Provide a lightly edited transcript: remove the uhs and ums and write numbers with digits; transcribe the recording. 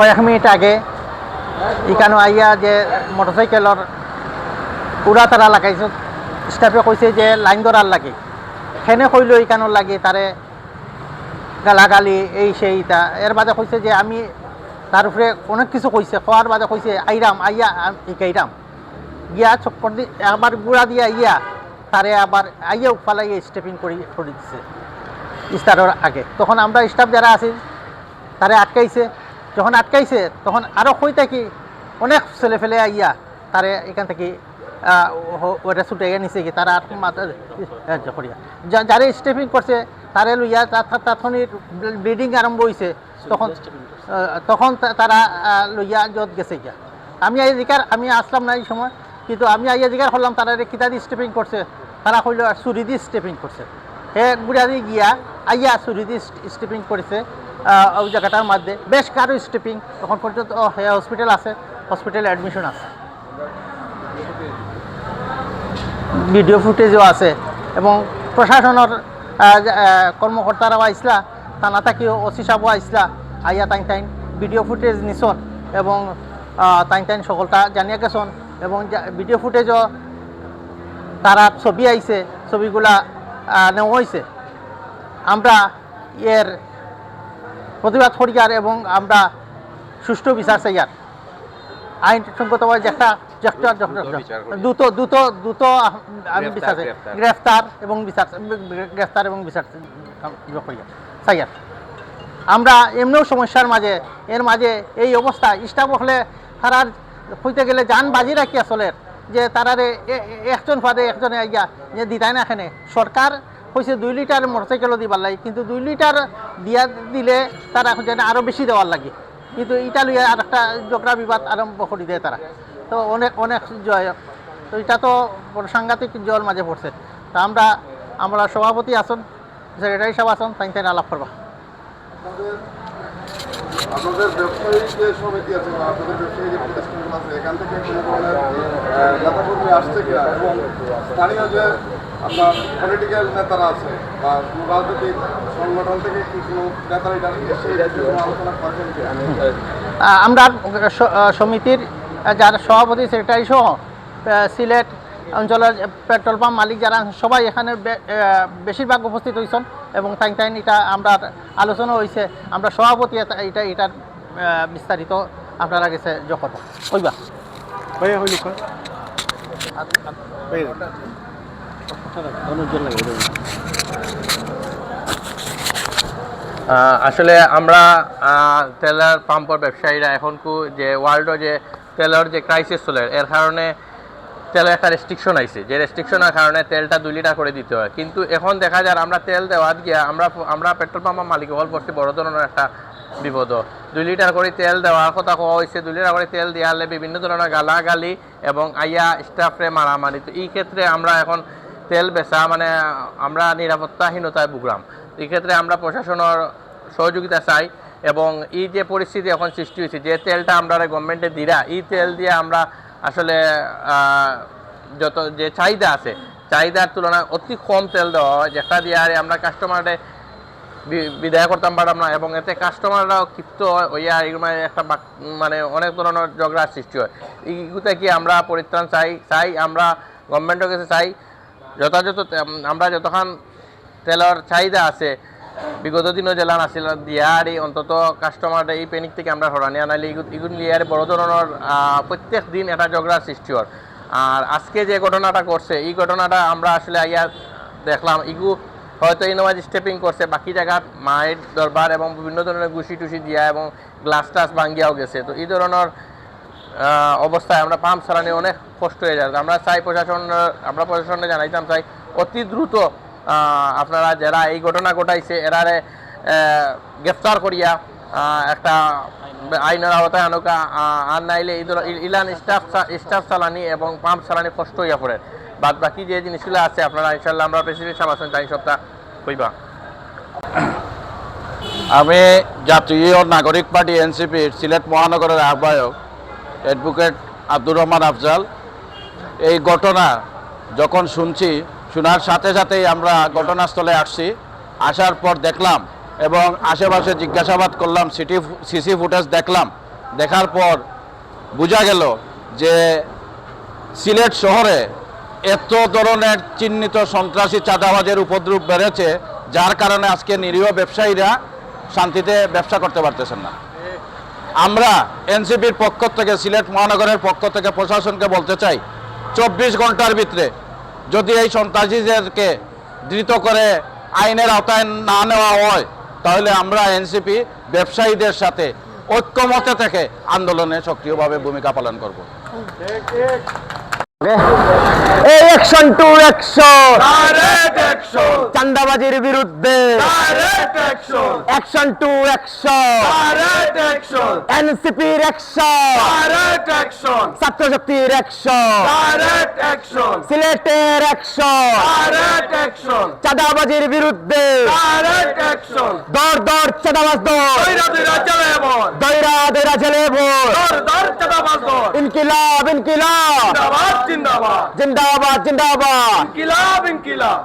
কয়েক মিনিট আগে এখানে আইয়া যে মোটরসাইকেলের উড়া তারা লাগাইছে, স্টাফে কইছে যে লাইন ধরার লাগে, সেনে কইল এখানোর লাগে তারে গালাগালি এই সেইটা। এর বাদে কইছে যে আমি তার উপরে অনেক কিছু কইছে, খাওয়ার বাদে কইছে আইরাম আইয়া ইকাইরাম গিয়া চক্কর দি আবার গুড়া দিয়া ইয়া তারে আবার আইয়া ফালাইয়া স্টেপিং করে দিচ্ছে স্টারের আগে। তখন আমরা স্টাফ যারা আছি তারে আটকাইছে, যখন আটকাইছে তখন আরও কই থাকি অনেক ছেলে ফেলে আইয়া তারে এখান থেকে ওটা ছুটাইয়া নিছে কি তারা মাথা করিয়া যারা স্টেপিং করছে তারে লইয়া তাৎক্ষণিক ব্লিডিং আরম্ভ হয়েছে, তখন তারা লইয়া যত গেছে গিয়া। আমি আসলাম না এই সময়, কিন্তু আমি আইয়া জিকার করলাম তারা কিতা দিয়ে স্টেপিং করছে, তারা কইল ছুরি দিয়ে স্টেপিং করছে। হে গুড়া দিয়ে গিয়া আইয়া ছুরি দিয়ে স্টেপিং করেছে ওই জায়গাটার মধ্যে বেশ কারো স্টেপিং। তখন পর্যন্ত হে হসপিটাল আছে, হসপিটালে অ্যাডমিশন আছে, ভিডিও ফুটেজও আছে এবং প্রশাসনের কর্মকর্তারাও আইসলা, থানা থাকিও ওসি সাহেবও আইসলা, আইয়া তাইন ভিডিও ফুটেজ নিছন এবং তাইন সকলটা জানিয়ে গেছন এবং ভিডিও ফুটেজও তারা ছবি আইছে, ছবিগুলা নেওয়া হয়েছে। আমরা এর প্রতিবাদ করিয়ার এবং আমরা সুষ্ঠু বিচার চাইয়ার, আইনসঙ্গতভাবে দ্রুত আমি বিচার গ্রেফতার এবং বিচার চাইয়ার। আমরা এমনিও সমস্যার মাঝে, এর মাঝে এই অবস্থা স্টাফ হলে তারার হইতে গেলে যান বাজি রাখিয়া চলে, যে তারারে একজন ফাদে একজনে আইয়া যে দিতাই না। এখানে সরকার হয়েছে 2 লিটার মোটরসাইকেলও দিবার লাগে, কিন্তু 2 লিটার দিয়া দিলে তারা যেন আরও বেশি দেওয়ার লাগে, কিন্তু এটা লইয়া আর একটা ঝগড়া বিবাদ আরম্ভ করে দেয় তারা। তো অনেক জয়, তো এটা তো বড় সাংঘাতিক জয়ের মাঝে পড়ছে। তা আমরা সভাপতি আসন, সেক্রেটারি সাহেব আসন, তাই আলাপ করবা। আপনাদের ব্যবসায়ী যে সমিতি আছে বা আপনাদের ব্যবসায়ী যে প্রতিষ্ঠানগুলো আছে, এখান থেকে কোনো ধরনের নেতাকর্মী আসছে কিনা, এবং স্থানীয় যে আপনার পলিটিক্যাল নেতারা আছে বা রাজনৈতিক সংগঠন থেকে কি কোনো নেতারা এটা সেই কোনো আলোচনা করেন কিনা? আমরা সমিতির যারা সভাপতি, সেক্রেটারি সহ সিলেট অঞ্চলের পেট্রোল পাম্প মালিক যারা সবাই এখানে বেশিরভাগ উপস্থিত হয়েছেন এবং তাই এটা আমরা আলোচনা হয়েছে। আমরা সভাপতি এটার বিস্তারিত আপনারা গেছে যখন ওইবা আসলে আমরা তেলের পাম্পের ব্যবসায়ীরা এখন যে ওয়ার্ল্ডে যে তেলের যে ক্রাইসিস চলে, এর কারণে তেলের একটা রেস্ট্রিকশন আইছে, যে রেস্ট্রিকশনের কারণে তেলটা 2 লিটার করে দিতে হয়। কিন্তু এখন দেখা যায় আমরা তেল দেওয়ার গিয়া আমরা পেট্রোল পাম্পের মালিক হল পড়ছি বড় ধরনের একটা বিপদ। 2 লিটার করে তেল দেওয়ার কথা কোয়া হয়েছে, 2 লিটার করে তেল দেওয়া হলে বিভিন্ন ধরনের গালাগালি এবং আইয়া স্টাফরে মারামারি। তো এই ক্ষেত্রে আমরা এখন তেল বেচা মানে আমরা নিরাপত্তাহীনতায় ভুগলাম। এই ক্ষেত্রে আমরা প্রশাসনের সহযোগিতা চাই এবং এই যে পরিস্থিতি এখন সৃষ্টি হয়েছে, যে তেলটা আমরা গভর্নমেন্টে দিরা, এই তেল দিয়ে আমরা আসলে যত যে চাহিদা আছে, চাহিদার তুলনায় অতি কম তেল দেওয়া হয়, যেটা দিয়ে আর আমরা কাস্টমারে বিদায় করতাম পারলাম না এবং এতে কাস্টমাররাও ক্ষিপ্ত হইয়া একটা মানে অনেক ধরনের ঝগড়ার সৃষ্টি হয়। এইগুলো কি আমরা পরিত্রাণ চাই আমরা গভর্নমেন্টের কাছে চাই যথাযথ আমরা যতক্ষণ তেলের চাহিদা আছে বিগত দিনও জেলা নাছিল দিয়ারি অন্তত কাস্টমার এই পেনিক থেকে আমরা হরানি আনাইলে এগুলো নিয়ে বড় ধরনের প্রত্যেক দিন একটা ঝগড়ার সৃষ্টি হয়। আর আজকে যে ঘটনাটা করছে, এই ঘটনাটা আমরা আসলে আইয়া দেখলাম ইগু হয়তো ইনোভাজ স্টেপিং করছে, বাকি জায়গার মায়ের দরবার এবং বিভিন্ন ধরনের ঘুষি টুসি দিয়া এবং গ্লাস টাস ভাঙ্গিয়াও গেছে। তো এই ধরনের অবস্থায় আমরা পাম্প চালানি অনেক কষ্ট হয়ে যায়। আমরা চাই প্রশাসনে জানাইতাম চাই অতি দ্রুত আপনারা যারা এই ঘটনা ঘটাইছে এরারে গ্রেফতার করিয়া একটা আইনের আওতায় আনুকা, আর নাইলে ইলান স্টাফ চালানি এবং পাম্প চালানি কষ্ট হইয়া পড়ে। বাদ বাকি যে জিনিসগুলো আছে আপনারা ইনশাল্লাহ আমরা প্রেসিডেন্ট সাহেব আছেন তাই সপ্তাহ কইবা। আমি জাতীয় নাগরিক পার্টি এনসিপির সিলেট মহানগরের আহ্বায়ক অ্যাডভোকেট আব্দুর রহমান আফজাল। এই ঘটনা যখন শোনার সাথে সাথেই আমরা ঘটনাস্থলে আসছি। আসার পর দেখলাম এবং আশেপাশে জিজ্ঞাসাবাদ করলাম, সিসি ফুটেজ দেখলাম দেখার পর বোঝা গেল যে সিলেট শহরে এত ধরনের চিহ্নিত সন্ত্রাসী চাঁদাবাজের উপদ্রব বেড়েছে, যার কারণে আজকে নিরীহ ব্যবসায়ীরা শান্তিতে ব্যবসা করতে পারতেছেন না। আমরা এনসিপির পক্ষ থেকে, সিলেট মহানগরের পক্ষ থেকে প্রশাসনকে বলতে চাই, 24 ঘন্টার ভিতরে যদি এই সন্ত্রাসীদেরকে ধৃত করে আইনের আওতায় না নেওয়া হয়, তাহলে আমরা এনসিপি ব্যবসায়ীদের সাথে ঐক্যমতে থেকে আন্দোলনে সক্রিয়ভাবে ভূমিকা পালন করব। এই অ্যাকশন টু অ্যাকশন, চাঁদাবাজির বিরুদ্ধে অ্যাকশন টু অ্যাকশন, এনসিপির অ্যাকশন, ছাত্র শক্তির অ্যাকশন, সিলেটের অ্যাকশন, চাঁদাবাজির বিরুদ্ধে দর দর চাঁদাবাজ দর, দৈরা দৈরা জেলে ভোর, ইনকিলাব ইনকিলাব, জিন্দাবাদ জিন্দাবাদ, ইনকিলাব ইনকিলাব।